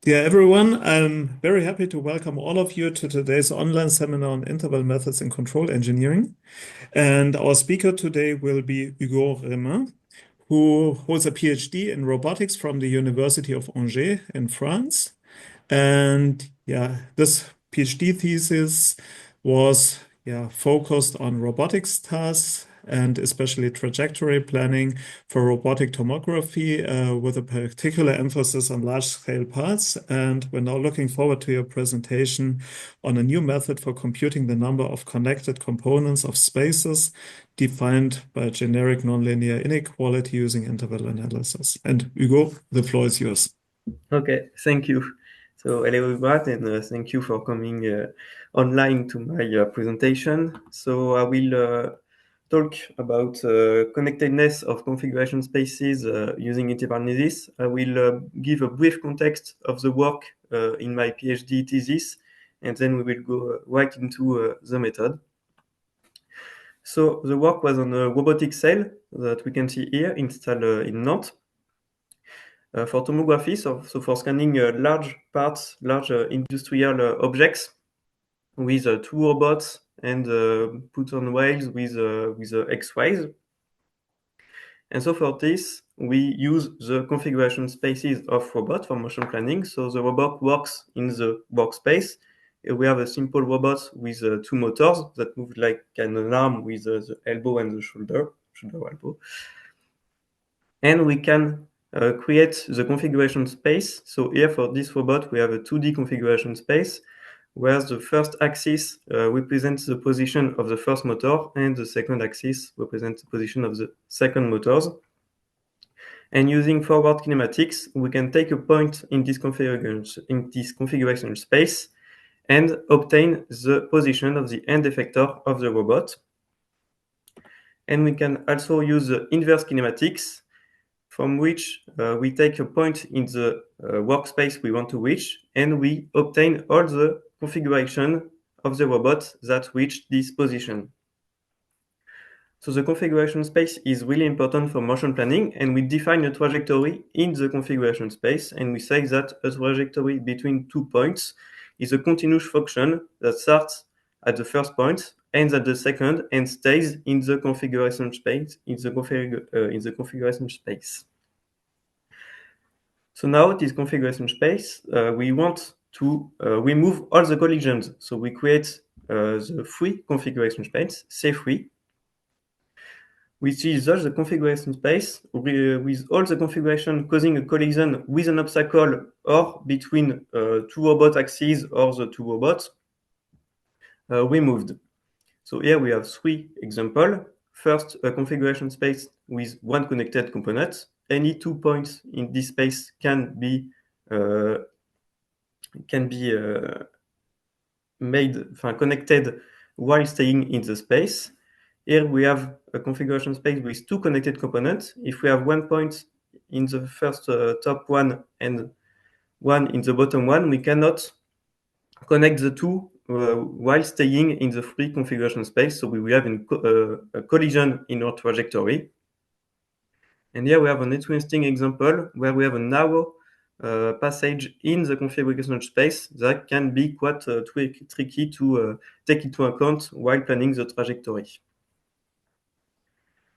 Dear everyone, I'm very happy to welcome all of you to today's online seminar on interval methods in control engineering. And our speaker today will be Hugo Rémin, who holds a PhD in robotics from the University of Angers in France. And this PhD thesis was focused on robotics tasks and especially trajectory planning for robotic tomography, with a particular emphasis on large-scale parts. And we're now looking forward to your presentation on a new method for computing the number of connected components of spaces defined by a generic nonlinear inequality using interval analysis. And Hugo, the floor is yours. Okay, thank you. So hello everyone, and thank you for coming online to my presentation. So I will talk about connectedness of configuration spaces using interval analysis. I will give a brief context of the work in my PhD thesis, and then we will go right into the method. So the work was on a robotic cell that we can see here installed in Nantes. For tomography, so for scanning large parts, large industrial objects with two robots and put on rails with X-rays. And so for this, we use the configuration spaces of robot for motion planning. So the robot works in the workspace. We have a simple robot with two motors that move like an arm with the elbow and the shoulder elbow. And we can create the configuration space. So here for this robot, we have a 2D configuration space where the first axis represents the position of the first motor and the second axis represents the position of the second motors. And using forward kinematics, we can take a point in this configuration space and obtain the position of the end effector of the robot. And we can also use the inverse kinematics, from which we take a point in the workspace we want to reach, and we obtain all the configuration of the robot that reach this position. So the configuration space is really important for motion planning, and we define a trajectory in the configuration space, and we say that a trajectory between 2 points is a continuous function that starts at the first point, ends at the second, and stays in the configuration space. Configuration space. So now this configuration space, we want to remove all the collisions. So we create the free configuration space, C3, which is just the configuration space with all the configuration causing a collision with an obstacle or between two robot axes or the two robots removed. So here we have three examples. First, a configuration space with one connected component. Any 2 points in this space can be connected while staying in the space. Here we have a configuration space with two connected components. If we have 1 point in the first top one and one in the bottom one, we cannot connect the two while staying in the free configuration space. So we will have a collision in our trajectory. And here we have an interesting example where we have a narrow passage in the configuration space that can be quite tricky to take into account while planning the trajectory.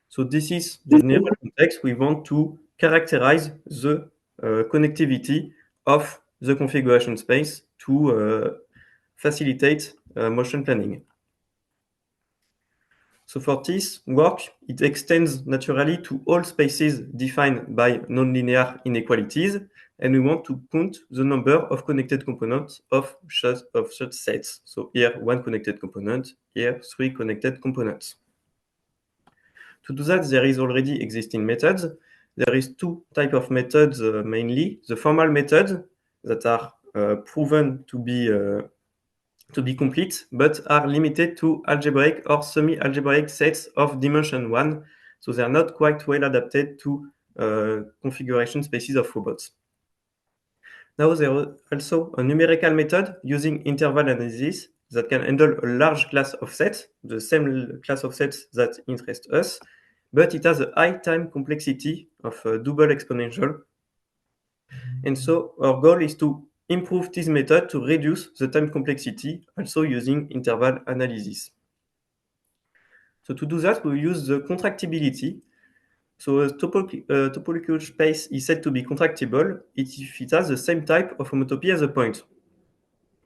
So this is the general context. We want to characterize the connectivity of the configuration space to facilitate motion planning. So for this work, it extends naturally to all spaces defined by nonlinear inequalities, and we want to count the number of connected components of such sets. So here, one connected component, here, three connected components. To do that, there is already existing methods. There is two types of methods mainly. The formal methods that are proven to be complete, but are limited to algebraic or semi-algebraic sets of dimension 1. So they are not quite well adapted to configuration spaces of robots. Now there is also a numerical method using interval analysis that can handle a large class of sets, the same class of sets that interest us, but it has a high time complexity of a double exponential. And so our goal is to improve this method to reduce the time complexity, also using interval analysis. So to do that, we use the contractibility. So a topological space is said to be contractible if it has the same type of homotopy as a point.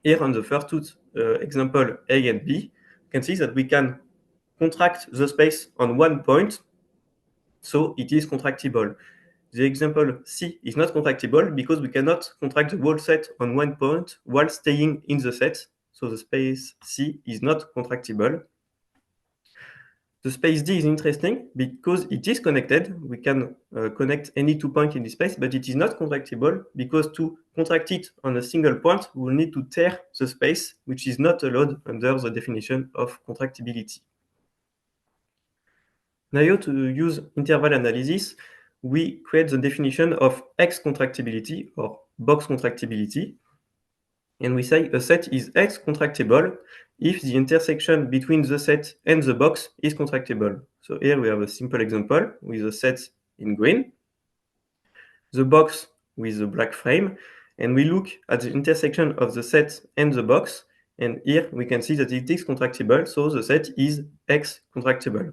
Here on the first two example A and B, you can see that we can contract the space on one point, so it is contractible. The example C is not contractible because we cannot contract the whole set on one point while staying in the set, so the space C is not contractible. The space D is interesting because it is connected. We can connect any 2 points in this space, but it is not contractible because to contract it on a single point, we will need to tear the space, which is not allowed under the definition of contractibility. Now, to use interval analysis, we create the definition of X contractibility or box contractibility. And we say a set is X contractible if the intersection between the set and the box is contractible. So here we have a simple example with a set in green, the box with the black frame, and we look at the intersection of the set and the box, and here we can see that it is contractible, so the set is X contractible.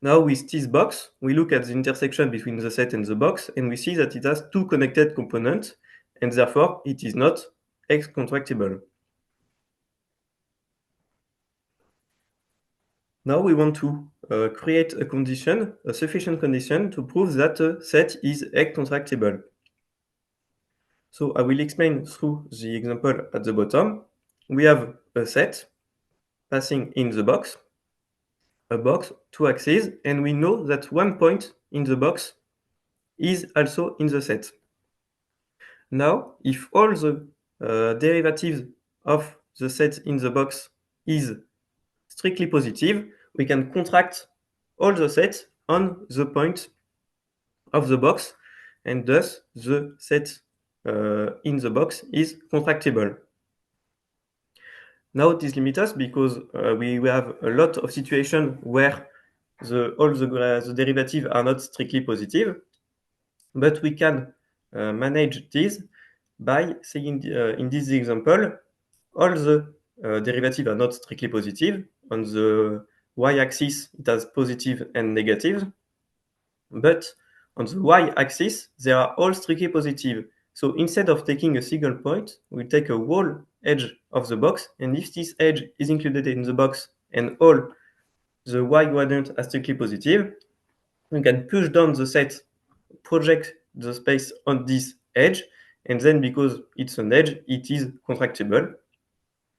Now with this box, we look at the intersection between the set and the box, and we see that it has two connected components, and therefore it is not X contractible. Now we want to create a condition, a sufficient condition to prove that a set is X contractible. So I will explain through the example at the bottom. We have a set passing in the box, a box, two axes, and we know that one point in the box is also in the set. Now, if all the derivatives of the set in the box is strictly positive, we can contract all the sets on the point of the box, and thus the set in the box is contractible. Now it is limited because we have a lot of situations where all the derivatives are not strictly positive, but we can manage this by saying in this example, all the derivatives are not strictly positive. On the y-axis, it has positive and negative, but on the y-axis, they are all strictly positive. So instead of taking a single point, we take a whole edge of the box, and if this edge is included in the box and all the y quadrant are strictly positive, we can push down the set, project the space on this edge, and then because it's an edge, it is contractible.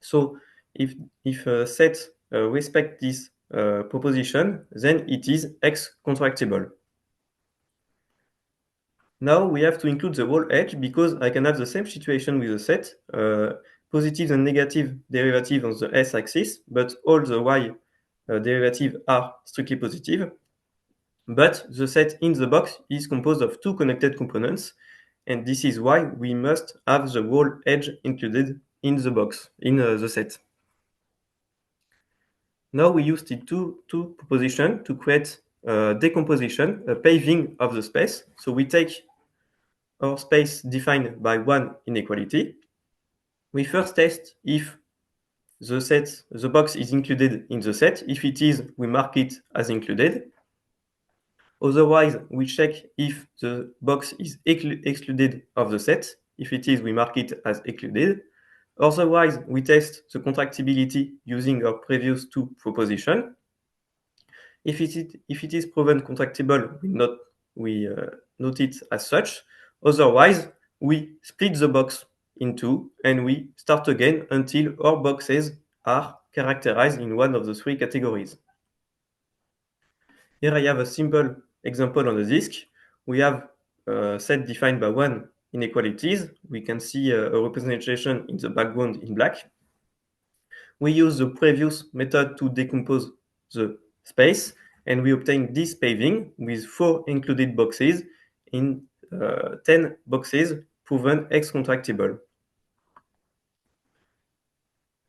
So if a set respects this proposition, then it is X contractible. Now we have to include the whole edge because I can have the same situation with a set, positive and negative derivative on the s-axis, but all the y derivatives are strictly positive. But the set in the box is composed of two connected components, and this is why we must have the whole edge included in the box, in the set. Now we use the two propositions to create a decomposition, a paving of the space. So we take our space defined by one inequality. We first test if the box is included in the set. If it is, we mark it as included. Otherwise, we check if the box is excluded of the set. If it is, we mark it as excluded. Otherwise, we test the contractibility using our previous two propositions. If it is proven contractible, we note it as such. Otherwise, we split the box in two and we start again until our boxes are characterized in one of the three categories. Here I have a simple example on the disk. We have a set defined by one inequalities. We can see a representation in the background in black. We use the previous method to decompose the space, and we obtain this paving with 4 included boxes in 10 boxes proven X contractible.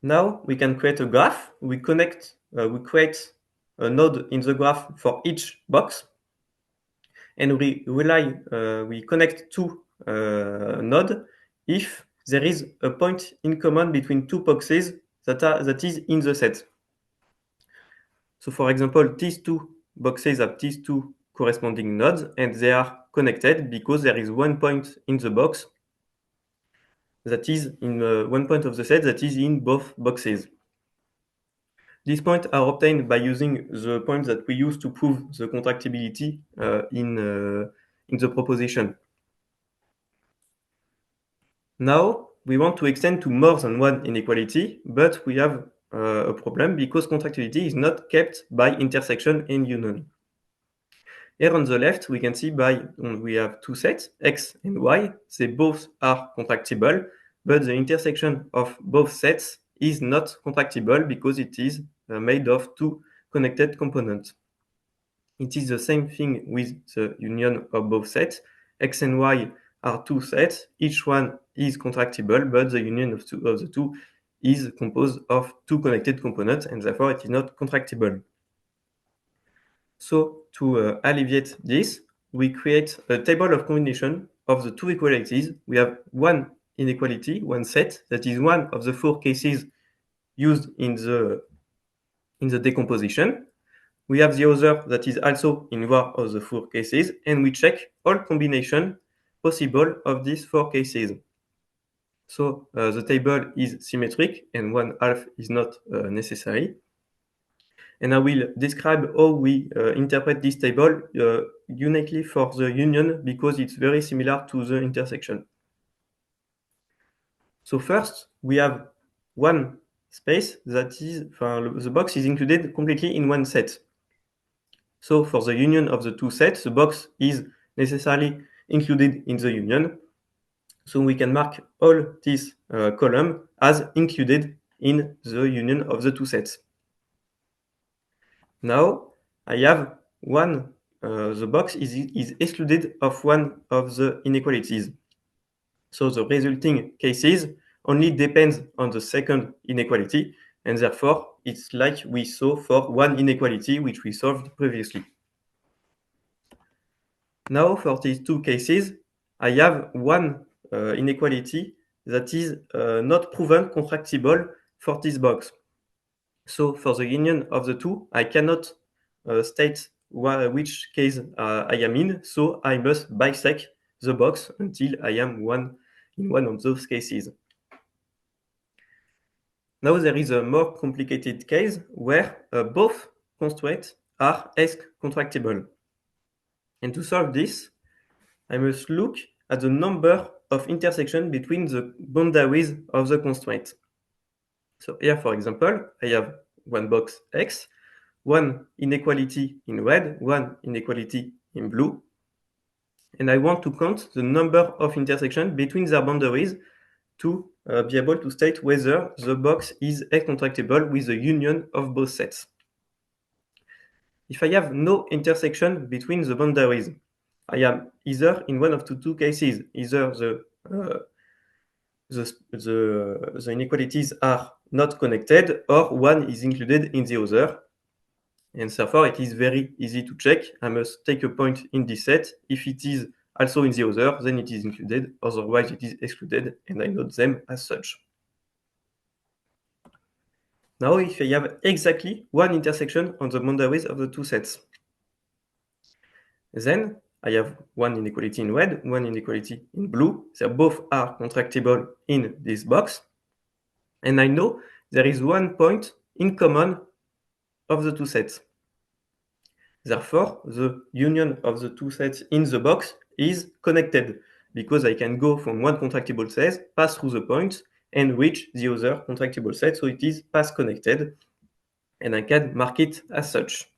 Now we can create a graph. We create a node in the graph for each box, and we connect two node if there is a point in common between two boxes that is in the set. So for example, these two boxes have these two corresponding nodes and they are connected because there is one point in the box that is in one point of the set that is in both boxes. These points are obtained by using the points that we use to prove the contractibility in the proposition. Now, we want to extend to more than one inequality, but we have a problem because contractibility is not kept by intersection and union. Here on the left, we can see we have two sets, X and Y. They both are contractible, but the intersection of both sets is not contractible because it is made of two connected components. It is the same thing with the union of both sets. X and Y are two sets. Each one is contractible, but the union of the two is composed of two connected components, and therefore it is not contractible. So to alleviate this, we create a table of combination of the two equalities. We have one inequality, one set, that is one of the four cases used in the decomposition. We have the other that is also in one of the four cases, and we check all combination possible of these four cases. So the table is symmetric, and 1/2 is not necessary. And I will describe how we interpret this table uniquely for the union because it's very similar to the intersection. So first, we have one space that is, the box is included completely in one set. So for the union of the two sets, the box is necessarily included in the union. So we can mark all this column as included in the union of the two sets. Now I have one, the box is excluded of one of the inequalities. So the resulting cases only depends on the second inequality, and therefore it's like we saw for one inequality which we solved previously. Now for these two cases, I have one inequality that is not proven contractible for this box. So for the union of the two, I cannot state which case I am in, so I must bisect the box until I am in one of those cases. Now there is a more complicated case where both constraints are S-contractible. And to solve this, I must look at the number of intersections between the boundaries of the constraint. So here, for example, I have one box X, one inequality in red, one inequality in blue, and I want to count the number of intersections between their boundaries to be able to state whether the box is S-contractible with the union of both sets. If I have no intersection between the boundaries, I am either in one of two cases, either the inequalities are not connected or one is included in the other. And therefore, it is very easy to check. I must take a point in this set. If it is also in the other, then it is included. Otherwise, it is excluded, and I note them as such. Now, if I have exactly one intersection on the boundaries of the two sets, then I have one inequality in red, one inequality in blue. They both are contractible in this box. And I know there is one point in common of the two sets. Therefore, the union of the two sets in the box is connected because I can go from one contractible set, pass through the point, and reach the other contractible set. So it is path connected, and I can mark it as such.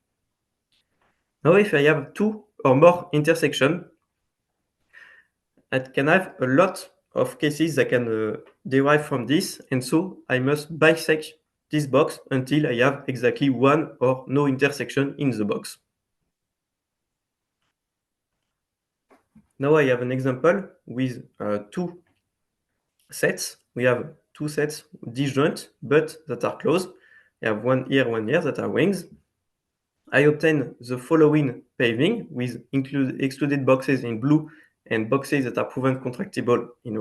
Now, if I have two or more intersections, I can have a lot of cases that can derive from this, and so I must bisect this box until I have exactly one or no intersection in the box. Now I have an example with two sets. We have two sets disjoint, but that are close. I have one here that are rings. I obtain the following paving with excluded boxes in blue and boxes that are proven contractible in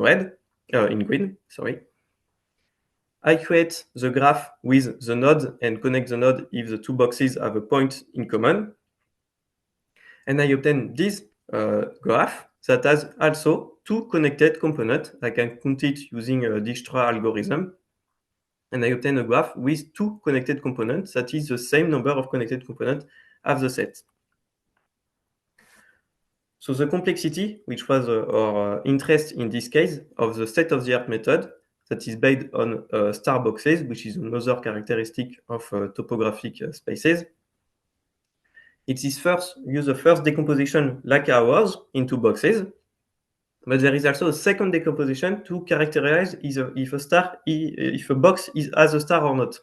green, sorry. I create the graph with the node and connect the node if the two boxes have a point in common. And I obtain this graph that has also two connected components. I can count it using a Dijkstra algorithm. And I obtain a graph with two connected components that is the same number of connected components of the set. So the complexity, which was our interest in this case, of the state-of-the-art method that is based on star boxes, which is another characteristic of topographic spaces. It is use the first decomposition like ours into boxes, but there is also a second decomposition to characterize if a box has a star or not.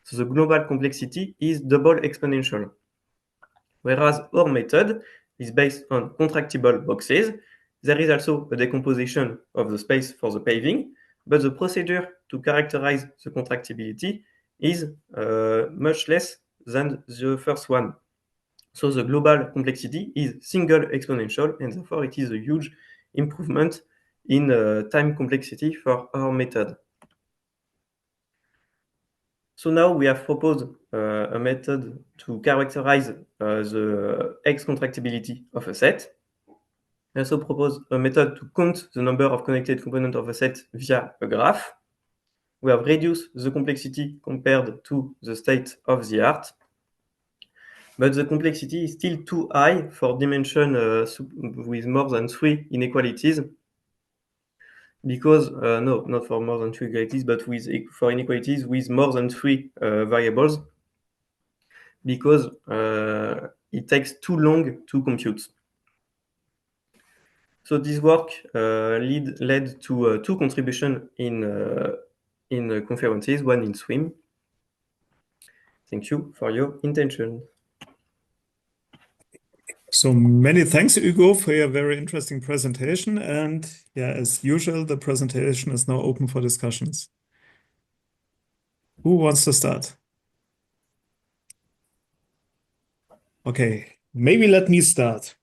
So the global complexity is double exponential. Whereas our method is based on contractible boxes, there is also a decomposition of the space for the paving, but the procedure to characterize the contractibility is much less than the first one. So the global complexity is single exponential, and therefore it is a huge improvement in time complexity for our method. So now we have proposed a method to characterize the X contractibility of a set. We also propose a method to count the number of connected components of a set via a graph. We have reduced the complexity compared to the state of the art, but the complexity is still too high for dimension with more than 3 inequalities. Because, no, not for more than 3 inequalities, but for inequalities with more than 3 variables, because it takes too long to compute. So this work led to 2 contributions in conferences, one in swim. Thank you for your attention. So many thanks, Hugo, for your very interesting presentation. And yeah, as usual, the presentation is now open for discussions. Who wants to start? Okay, maybe let me start.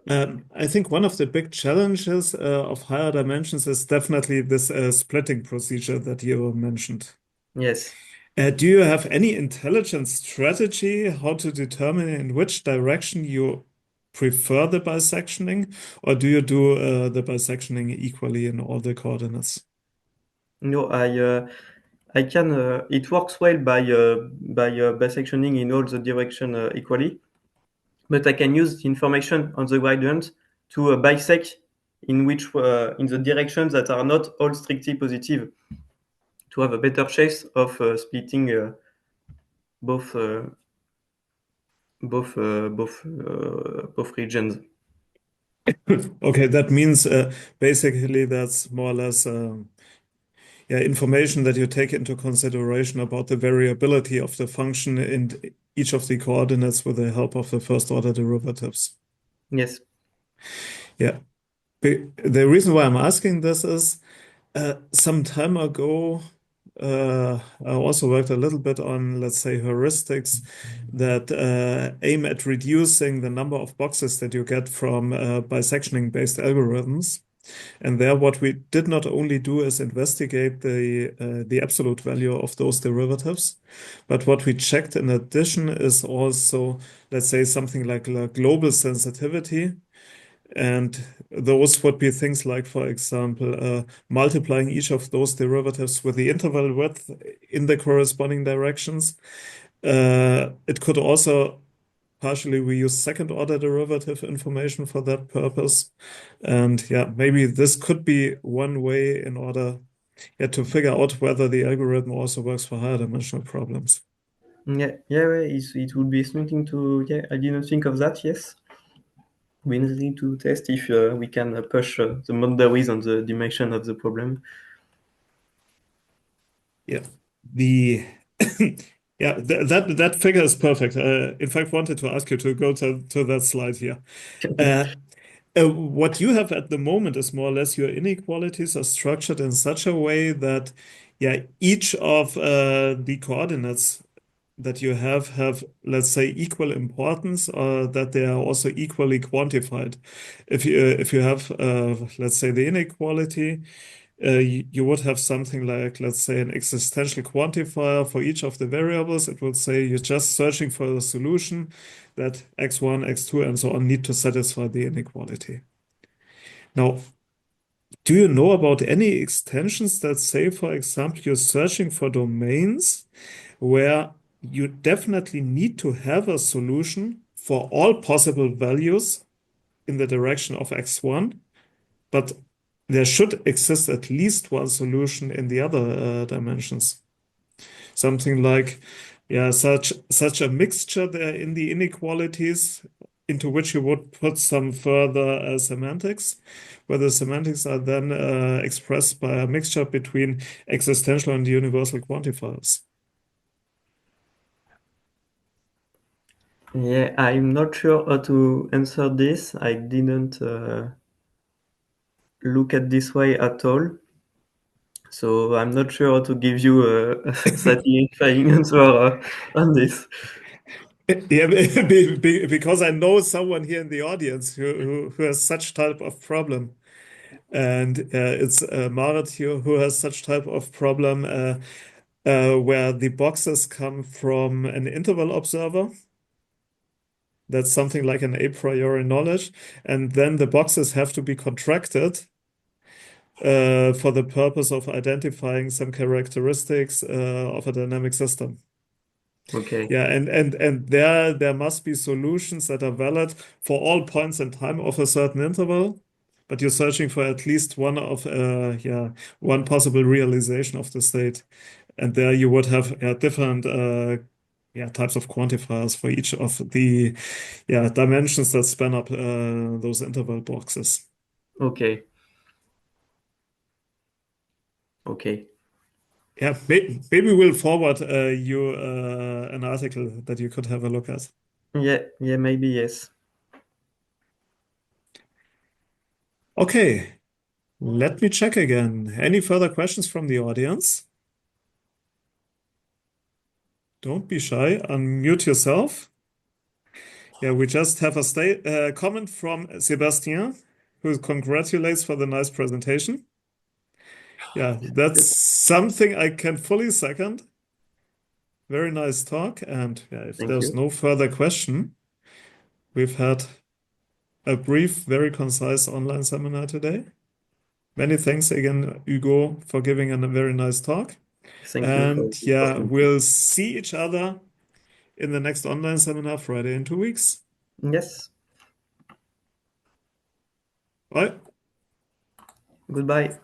I think one of the big challenges of higher dimensions is definitely this splitting procedure that you mentioned. Yes. Do you have any intelligent strategy how to determine in which direction you prefer the bisectioning, or do you do the bisectioning equally in all the coordinates? No, I can. It works well by bisectioning in all the direction equally, but I can use the information on the gradient to bisect in the directions that are not all strictly positive, to have a better chance of splitting both regions. Okay, that means basically that's more or less yeah, information that you take into consideration about the variability of the function in each of the coordinates with the help of the first order derivatives. Yes. Yeah. The reason why I'm asking this is some time ago, I also worked a little bit on, let's say, heuristics that aim at reducing the number of boxes that you get from bisectioning-based algorithms. And there, what we did not only do is investigate the absolute value of those derivatives, but what we checked in addition is also, let's say, something like global sensitivity. And those would be things like, for example, multiplying each of those derivatives with the interval width in the corresponding directions. It could also partially we use second order derivative information for that purpose. And yeah, maybe this could be one way in order to figure out whether the algorithm also works for higher dimensional problems. Yeah, it would be something to. Yeah, I didn't think of that. Yes. We need to test if we can push the boundaries on the dimension of the problem. Yeah, yeah, that figure is perfect. In fact, wanted to ask you to go to that slide here. What you have at the moment is more or less your inequalities are structured in such a way that, yeah, each of the coordinates that you have, let's say, equal importance, or that they are also equally quantified. If you have, let's say, the inequality, you would have something like, let's say, an existential quantifier for each of the variables. It would say you're just searching for a solution that x1, x2, and so on need to satisfy the inequality. Now, do you know about any extensions that say, for example, you're searching for domains where you definitely need to have a solution for all possible values in the direction of x1, but there should exist at least one solution in the other dimensions. Something like, yeah, such a mixture there in the inequalities into which you would put some further semantics, where the semantics are then expressed by a mixture between existential and universal quantifiers. Yeah, I'm not sure how to answer this. I didn't look at this way at all. So I'm not sure how to give you a satisfying answer on this. Yeah, because I know someone here in the audience who has such type of problem. And it's Marit here who has such type of problem where the boxes come from an interval observer. That's something like an a priori knowledge. And then the boxes have to be contracted for the purpose of identifying some characteristics of a dynamic system. Okay. Yeah, and there must be solutions that are valid for all points in time of a certain interval, but you're searching for at least one of one possible realization of the state. And there you would have different types of quantifiers for each of the dimensions that span up those interval boxes. Okay. Okay. Yeah, maybe we'll forward you an article that you could have a look at. Yeah, maybe yes. Okay, let me check again. Any further questions from the audience? Don't be shy, unmute yourself. Yeah, we just have a comment from Sebastian, who congratulates for the nice presentation. Yeah, that's something I can fully second. Very nice talk. And yeah, if Thank there's you. no further question, we've had a brief, very concise online seminar today. Many thanks again, Hugo, for giving a very nice talk. Thank you for And the yeah, opportunity. we'll see each other in the next online seminar Friday in 2 weeks. Yes. Bye. Goodbye.